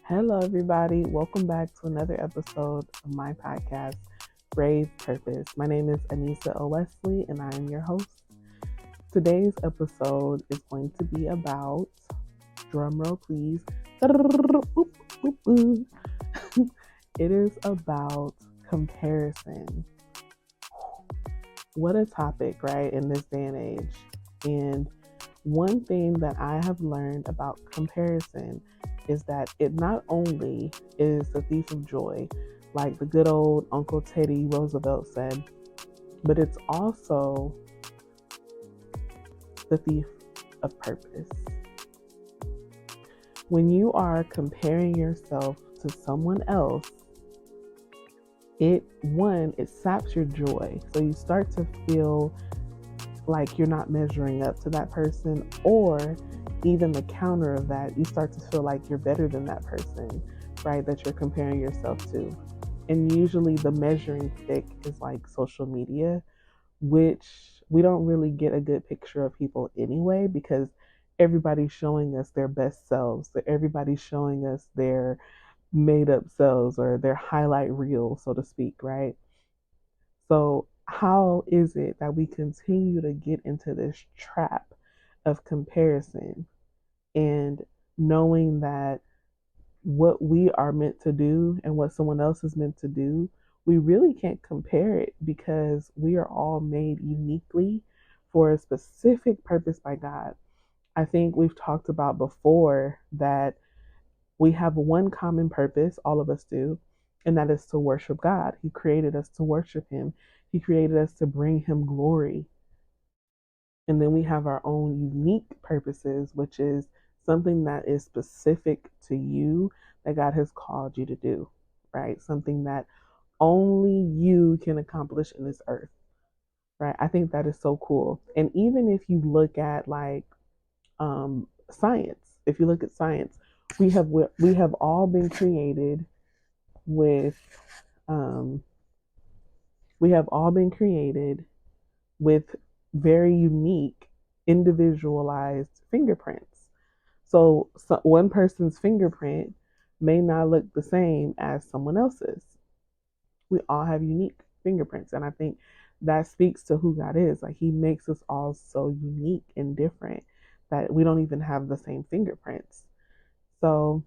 Hello, everybody. Welcome back to another episode of my podcast, Brave Purpose. My name is Anisa L. Wesley, and I am your host. Today's episode is going to be about, drumroll please, it is about comparison. What a topic, right, in this day and age. And one thing that I have learned about comparison is that it not only is the thief of joy, like the good old Uncle Teddy Roosevelt said, but it's also the thief of purpose. When you are comparing yourself to someone else, it saps your joy. So you start to feel like you're not measuring up to that person, or even the counter of that, you start to feel like you're better than that person, right? That you're comparing yourself to. And usually the measuring stick is like social media, which we don't really get a good picture of people anyway, because everybody's showing us their best selves. Everybody's showing us their made up selves or their highlight reel, so to speak, right? So, how is it that we continue to get into this trap of comparison and knowing that what we are meant to do and what someone else is meant to do, we really can't compare it because we are all made uniquely for a specific purpose by God. I think we've talked about before that we have one common purpose, all of us do, and that is to worship God. He created us to worship Him, He created us to bring Him glory. And then we have our own unique purposes, which is something that is specific to you that God has called you to do, right? Something that only you can accomplish in this earth, right? I think that is so cool. And even if you look at like science, if you look at science, we have all been created with um, we have all been created with very unique, individualized fingerprints. So one person's fingerprint may not look the same as someone else's. We all have unique fingerprints, and I think that speaks to who God is. Like He makes us all so unique and different that we don't even have the same fingerprints. So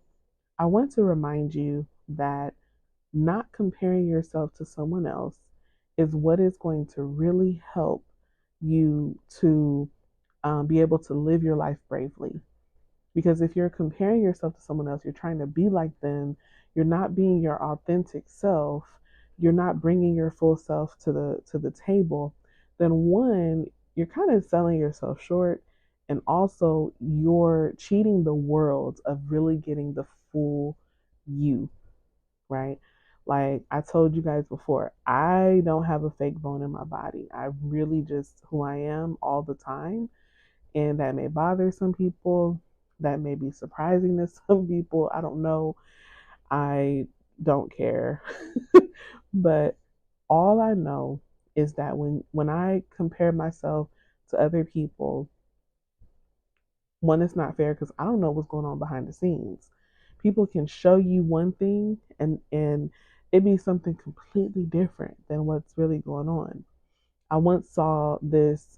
I want to remind you that not comparing yourself to someone else is what is going to really help you to be able to live your life bravely. Because if you're comparing yourself to someone else, you're trying to be like them, you're not being your authentic self, you're not bringing your full self to the table, then one, you're kind of selling yourself short, and also you're cheating the world of really getting the full you, right? Like I told you guys before, I don't have a fake bone in my body. I really just who I am all the time. And that may bother some people. That may be surprising to some people. I don't know. I don't care. But all I know is that when I compare myself to other people, one, it's not fair because I don't know what's going on behind the scenes. People can show you one thing and it be something completely different than what's really going on. I once saw this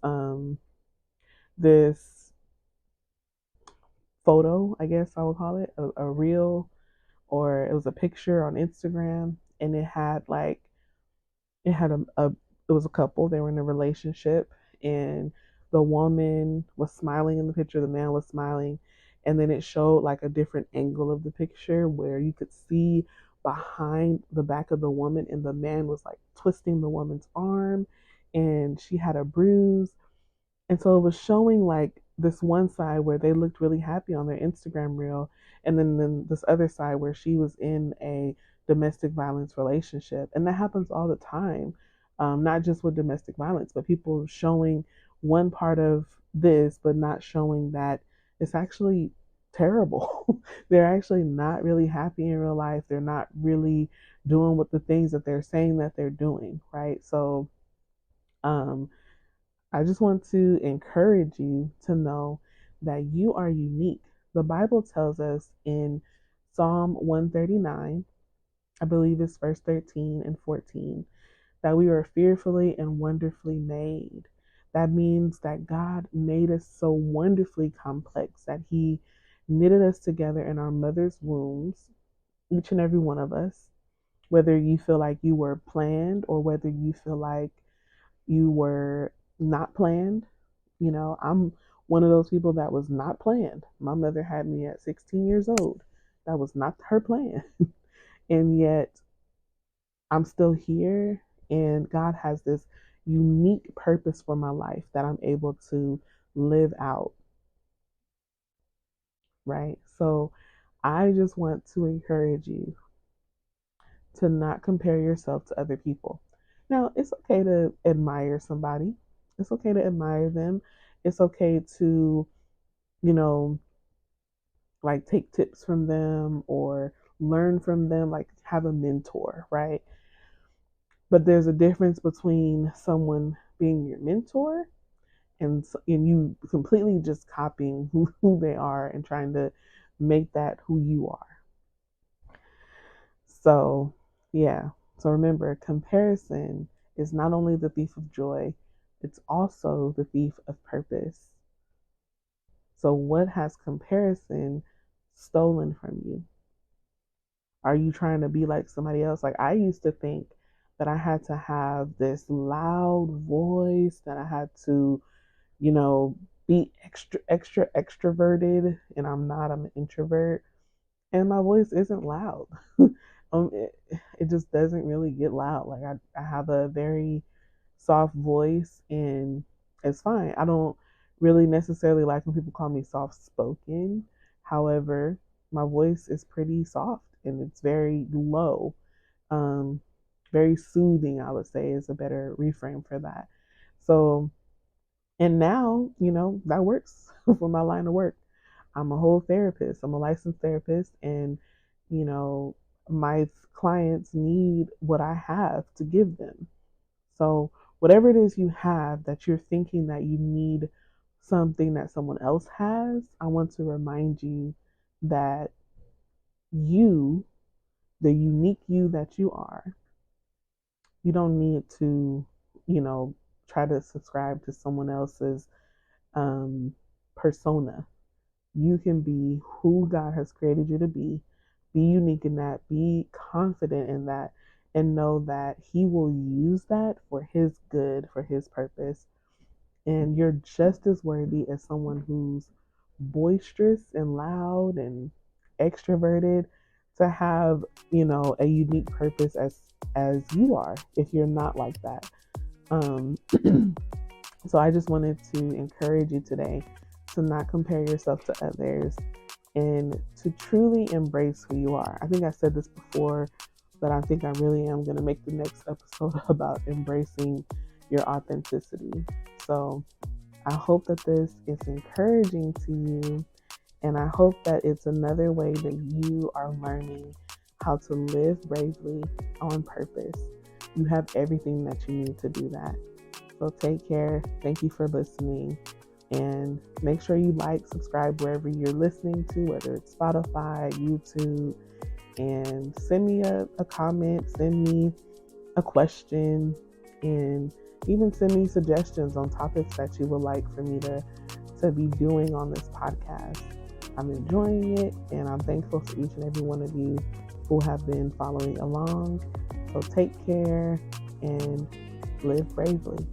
photo, I guess I would call it a reel, or it was a picture on Instagram, and it had a it was a couple. They were in a relationship, and the woman was smiling in the picture. The man was smiling, and then it showed like a different angle of the picture where you could see behind the back of the woman, and the man was like twisting the woman's arm, and she had a bruise. And so it was showing like this one side where they looked really happy on their Instagram reel, and then this other side where she was in a domestic violence relationship. And that happens all the time, not just with domestic violence, but people showing one part of this, but not showing that it's actually terrible. They're actually not really happy in real life. They're not really doing what the things that they're saying that they're doing, right? So, um, I just want to encourage you to know that you are unique. The Bible tells us in Psalm 139, I believe it's verse 13 and 14, that we were fearfully and wonderfully made. That means that God made us so wonderfully complex that He knitted us together in our mother's wombs, each and every one of us, whether you feel like you were planned or whether you feel like you were not planned. I'm one of those people that was not planned. My mother had me at 16 years old. That was not her plan. And yet I'm still here, and God has this unique purpose for my life that I'm able to live out, right? So I just want to encourage you to not compare yourself to other people. Now, it's okay to admire somebody. It's okay to admire them. It's okay to, you know, like take tips from them or learn from them, like have a mentor, right? But there's a difference between someone being your mentor and you completely just copying who they are and trying to make that who you are. So, yeah. So remember, comparison is not only the thief of joy, it's also the thief of purpose. So, what has comparison stolen from you? Are you trying to be like somebody else? Like, I used to think that I had to have this loud voice, that I had to, you know, be extra extroverted, and I'm not. I'm an introvert, and my voice isn't loud. It just doesn't really get loud. Like I have a very soft voice, and it's fine. I don't really necessarily like when people call me soft spoken. However, my voice is pretty soft and it's very low. Um, Very soothing, I would say, is a better reframe for that. So, and now, that works for my line of work. I'm a whole therapist. I'm a licensed therapist, and you know, my clients need what I have to give them. So, whatever it is you have that you're thinking that you need something that someone else has, I want to remind you that you, the unique you that you are, you don't need to, you know, try to subscribe to someone else's um, persona. You can be who God has created you to be unique in that, be confident in that, and know that He will use that for His good, for His purpose. And you're just as worthy as someone who's boisterous and loud and extroverted to have, a unique purpose as you are if you're not like that. Um, so I just wanted to encourage you today to not compare yourself to others and to truly embrace who you are. I think I said this before, but I think I really am going to make the next episode about embracing your authenticity. So I hope that this is encouraging to you, and I hope that it's another way that you are learning how to live bravely on purpose. You have everything that you need to do that. So take care. Thank you for listening. And make sure you like, subscribe wherever you're listening to, whether it's Spotify, YouTube, and send me a comment, send me a question, and even send me suggestions on topics that you would like for me to be doing on this podcast. I'm enjoying it, and I'm thankful for each and every one of you who have been following along. So take care and live bravely.